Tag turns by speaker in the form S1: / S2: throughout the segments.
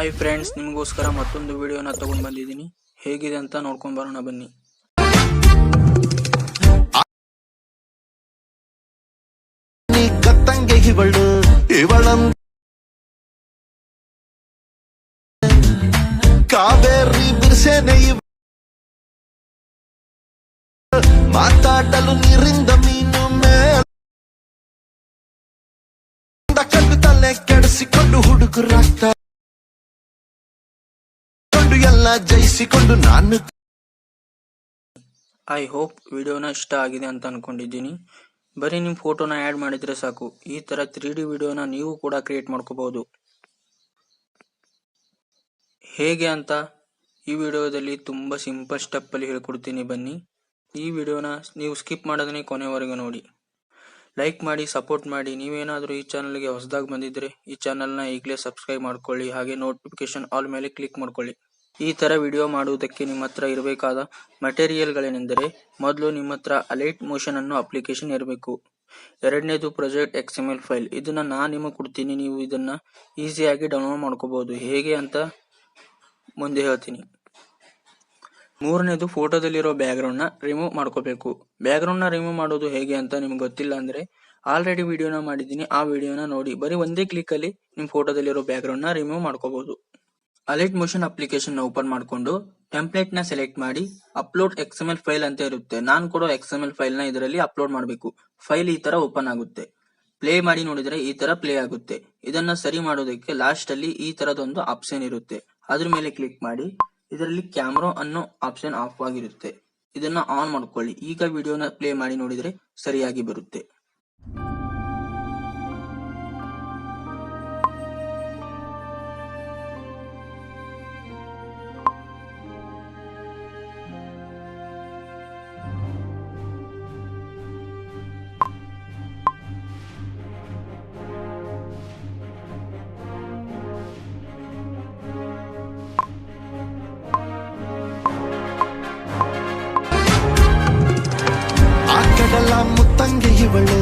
S1: Hi friends, ನಿಮಗೋಸ್ಕರ ಮತ್ತೊಂದು ವಿಡಿಯೋನ ತಗೊಂಡ್ ಬಂದಿದ್ದೀನಿ. ಹೇಗಿದೆ ಅಂತ ನೋಡ್ಕೊಂಡ್ ಬರೋಣ ಬನ್ನಿ.
S2: ಕತ್ತಂಗೆ ಇವಳು ಕಾವೇರಿ ಬಿರ್ಸೇನೆ ಮಾತಾಡಲು ನೀರಿಂದ ಮೀನು ಕಂಡು ತಲೆ ಕೆಡಿಸಿಕೊಂಡು ಹುಡುಗರಾಗ್ತಾರೆ ಎಲ್ಲ ಜಯಿಸಿಕೊಂಡು ನಾನು.
S1: ಐ ಹೋಪ್ ವಿಡಿಯೋನ ಇಷ್ಟ ಆಗಿದೆ ಅಂತ ಅನ್ಕೊಂಡಿದ್ದೀನಿ. ಬರೀ ನಿಮ್ ಫೋಟೋನ ಆಡ್ ಮಾಡಿದ್ರೆ ಸಾಕು. ಈ ತರ 3D ವಿಡಿಯೋನ ನೀವು ಕೂಡ ಕ್ರಿಯೇಟ್ ಮಾಡ್ಕೋಬಹುದು. ಹೇಗೆ ಅಂತ ಈ ವಿಡಿಯೋದಲ್ಲಿ ತುಂಬಾ ಸಿಂಪಲ್ ಸ್ಟೆಪ್ ಅಲ್ಲಿ ಹೇಳ್ಕೊಡ್ತೀನಿ ಬನ್ನಿ. ಈ ವಿಡಿಯೋನ ನೀವು ಸ್ಕಿಪ್ ಮಾಡೋದನ್ನೇ ಕೊನೆವರೆಗೂ ನೋಡಿ. ಲೈಕ್ ಮಾಡಿ, ಸಪೋರ್ಟ್ ಮಾಡಿ. ನೀವೇನಾದ್ರೂ ಈ ಚಾನಲ್ಗೆ ಹೊಸದಾಗಿ ಬಂದಿದ್ರೆ ಈ ಚಾನಲ್ನ ಈಗಲೇ ಸಬ್ಸ್ಕ್ರೈಬ್ ಮಾಡ್ಕೊಳ್ಳಿ. ಹಾಗೆ ನೋಟಿಫಿಕೇಶನ್ ಆಲ್ ಮೇಲೆ ಕ್ಲಿಕ್ ಮಾಡ್ಕೊಳ್ಳಿ. ಈ ತರ ವಿಡಿಯೋ ಮಾಡುವುದಕ್ಕೆ ನಿಮ್ಮ ಹತ್ರ ಇರಬೇಕಾದ ಮಟೀರಿಯಲ್ ಗಳೇನೆಂದರೆ, ಮೊದಲು ನಿಮ್ಮ ಹತ್ರ ಅಲೈಟ್ ಮೋಷನ್ ಅನ್ನೋ ಅಪ್ಲಿಕೇಶನ್ ಇರಬೇಕು. ಎರಡನೇದು ಪ್ರಾಜೆಕ್ಟ್ XML ಫೈಲ್. ಇದನ್ನ ನಾನು ನಿಮಗೆ ಕೊಡ್ತೀನಿ. ನೀವು ಇದನ್ನ ಈಸಿಯಾಗಿ ಡೌನ್ಲೋಡ್ ಮಾಡ್ಕೋಬಹುದು. ಹೇಗೆ ಅಂತ ಮುಂದೆ ಹೇಳ್ತೀನಿ. ಮೂರನೇದು ಫೋಟೋದಲ್ಲಿರೋ ಬ್ಯಾಕ್ ಗ್ರೌಂಡ್ ನ ರಿಮೂವ್ ಮಾಡ್ಕೋಬೇಕು. ಬ್ಯಾಕ್ ಗ್ರೌಂಡ್ ನ ರಿಮೂವ್ ಮಾಡೋದು ಹೇಗೆ ಅಂತ ನಿಮ್ಗೆ ಗೊತ್ತಿಲ್ಲ ಅಂದ್ರೆ ಆಲ್ರೆಡಿ ವಿಡಿಯೋನ ಮಾಡಿದ್ದೀನಿ, ಆ ವಿಡಿಯೋನ ನೋಡಿ. ಬರೀ ಒಂದೇ ಕ್ಲಿಕ್ ಅಲ್ಲಿ ನಿಮ್ ಫೋಟೋದಲ್ಲಿರೋ ಬ್ಯಾಕ್ ಗ್ರೌಂಡ್ ನ ರಿಮೂವ್ ಮಾಡ್ಕೋಬಹುದು. ಅಲೈಟ್ ಮೋಷನ್ ಅಪ್ಲಿಕೇಶನ್ ನ ಓಪನ್ ಮಾಡ್ಕೊಂಡು ಟೆಂಪ್ಲೇಟ್ ನ ಸೆಲೆಕ್ಟ್ ಮಾಡಿ ಅಪ್ಲೋಡ್ XML ಫೈಲ್ ಅಂತ ಇರುತ್ತೆ. ನಾನು ಕೊಡೋ XML ಫೈಲ್ ನ ಇದರಲ್ಲಿ ಅಪ್ಲೋಡ್ ಮಾಡಬೇಕು. ಫೈಲ್ ಈ ತರ ಓಪನ್ ಆಗುತ್ತೆ. ಪ್ಲೇ ಮಾಡಿ ನೋಡಿದ್ರೆ ಈ ತರ ಪ್ಲೇ ಆಗುತ್ತೆ. ಇದನ್ನ ಸರಿ ಮಾಡೋದಕ್ಕೆ ಲಾಸ್ಟ್ ಅಲ್ಲಿ ಈ ತರದೊಂದು ಆಪ್ಷನ್ ಇರುತ್ತೆ. ಅದ್ರ ಮೇಲೆ ಕ್ಲಿಕ್ ಮಾಡಿ. ಇದರಲ್ಲಿ ಕ್ಯಾಮ್ರಾ ಅನ್ನೋ ಆಪ್ಷನ್ ಆಫ್ ಆಗಿರುತ್ತೆ. ಇದನ್ನ ಆನ್ ಮಾಡ್ಕೊಳ್ಳಿ. ಈಗ ವಿಡಿಯೋನ ಪ್ಲೇ ಮಾಡಿ ನೋಡಿದ್ರೆ ಸರಿಯಾಗಿ ಬರುತ್ತೆ.
S2: ಮುತ್ತಂಗೆ ಇವಳು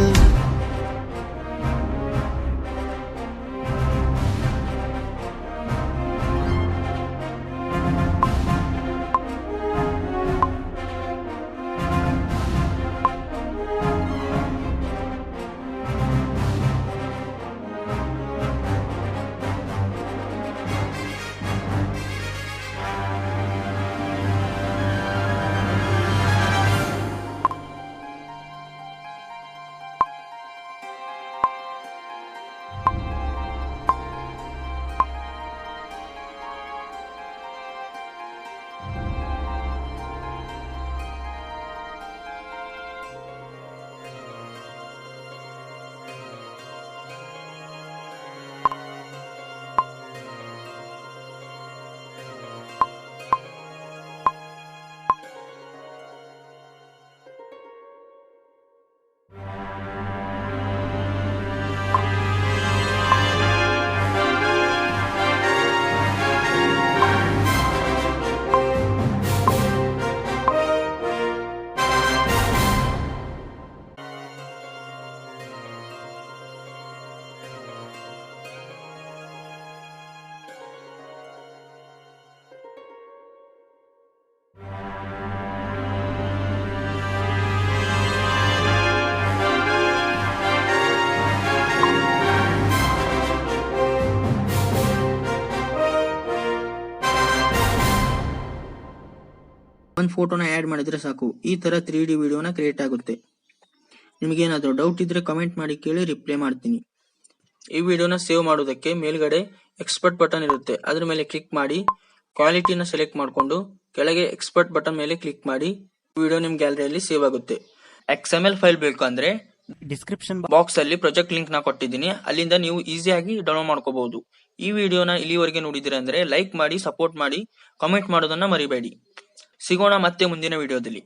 S1: ಒಂದು ಫೋಟೋನ ಆಡ್ ಮಾಡಿದ್ರೆ ಸಾಕು. ಈ ತರ 3D ವಿಡಿಯೋನ ಕ್ರಿಯೇಟ್ ಆಗುತ್ತೆ. ನಿಮಗೇನಾದ್ರೂ ಡೌಟ್ ಇದ್ರೆ ಕಮೆಂಟ್ ಮಾಡಿ ಕೇಳಿ, ರಿಪ್ಲೈ ಮಾಡ್ತೀನಿ. ಈ ವಿಡಿಯೋನ ಸೇವ್ ಮಾಡೋದಕ್ಕೆ ಮೇಲ್ಗಡೆ ಎಕ್ಸ್ಪರ್ಟ್ ಬಟನ್ ಇರುತ್ತೆ. ಅದ್ರ ಮೇಲೆ ಕ್ಲಿಕ್ ಮಾಡಿ ಕ್ವಾಲಿಟಿನ ಸೆಲೆಕ್ಟ್ ಮಾಡ್ಕೊಂಡು ಕೆಳಗೆ ಎಕ್ಸ್ಪರ್ಟ್ ಬಟನ್ ಮೇಲೆ ಕ್ಲಿಕ್ ಮಾಡಿ. ವಿಡಿಯೋ ನಿಮ್ ಗ್ಯಾಲರಿಯಲ್ಲಿ ಸೇವ್ ಆಗುತ್ತೆ. XML ಫೈಲ್ ಬೇಕು ಅಂದ್ರೆ ಡಿಸ್ಕ್ರಿಪ್ಷನ್ ಬಾಕ್ಸ್ ಅಲ್ಲಿ ಪ್ರಾಜೆಕ್ಟ್ ಲಿಂಕ್ ನ ಕೊಟ್ಟಿದ್ದೀನಿ. ಅಲ್ಲಿಂದ ನೀವು ಈಸಿಯಾಗಿ ಡೌನ್ಲೋಡ್ ಮಾಡ್ಕೋಬಹುದು. ಈ ವಿಡಿಯೋನ ಇಲ್ಲಿವರೆಗೆ ನೋಡಿದ್ರೆ ಅಂದ್ರೆ ಲೈಕ್ ಮಾಡಿ, ಸಪೋರ್ಟ್ ಮಾಡಿ, ಕಾಮೆಂಟ್ ಮಾಡೋದನ್ನ ಮರಿಬೇಡಿ. ಸಿಗೋಣ ಮತ್ತೆ ಮುಂದಿನ ವಿಡಿಯೋದಲ್ಲಿ.